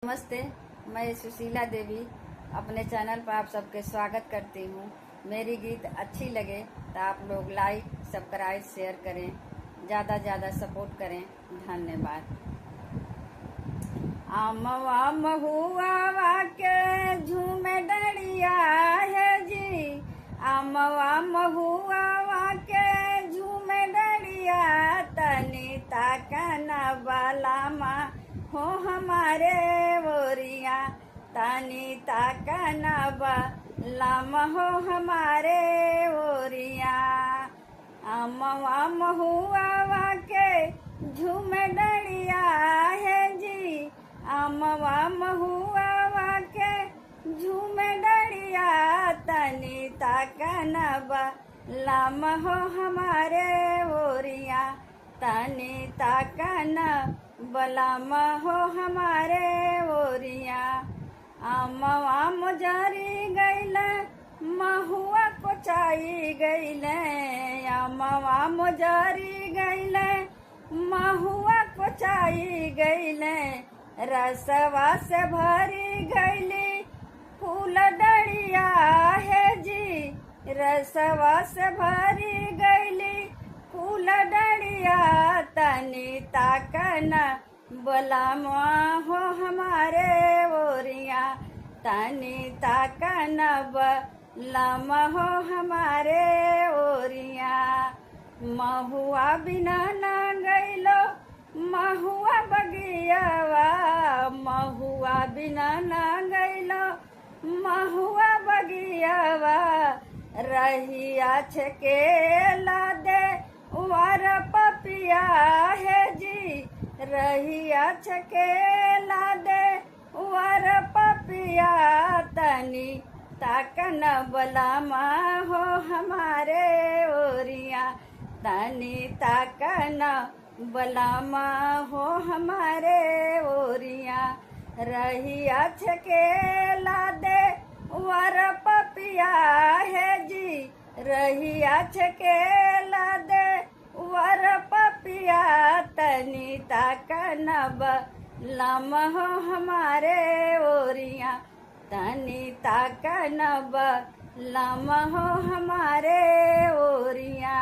नमस्ते। मैं सुशीला देवी अपने चैनल पर आप सबके स्वागत करती हूँ। मेरी गीत अच्छी लगे तो आप लोग लाइक सब्सक्राइब शेयर करें, ज़्यादा सपोर्ट करें। धन्यवाद। आमवा महुआ के झूमे डरिया है जी, आमवा महुआ के झूमे डरिया, तनी ताकना वाला माँ हो हमारे वोरिया, तनी ताकना वाला माँ हो हमारे वोरिया। आमवा महुआ के झूमे डरिया है जी, आमवा महुआ के झूमे डरिया, तनी ताकना वाला माँ हो हमारे वोरिया, तनी ताकना बलाम हो हमारे ओरिया। आमवा मुजारी गैले महुआ कोचाई गैले, आमवा मुजारी गैले महुआ कोचाई गैले, रसवा से भरी गैली फूल डरिया है जी, रसवा से भरी गैली फूल डरिया, तनी ताकना बलामा हो हमारे ओरिया, तनी ताकना बलामा हो हमारे ओरिया। महुआ बिना ना गैलो महुआ बगियावा, महुआ बिना ना गैलो महुआ बगियावा, रहिया छकेला दे वार पपिया है जी, रहिया छकेला दे वार पपिया, तनी ताकन बलामा हो हमारे ओरिया, तनी ताकन बलामा हो हमारे ओरिया, रहिया छकेला दे वार पपिया है जी, रहिया छकेला दे वर पपिया, तनी ताकना बलामा हो हमारे ओरिया, तनी ताकना बलामा हो हमारे ओरिया।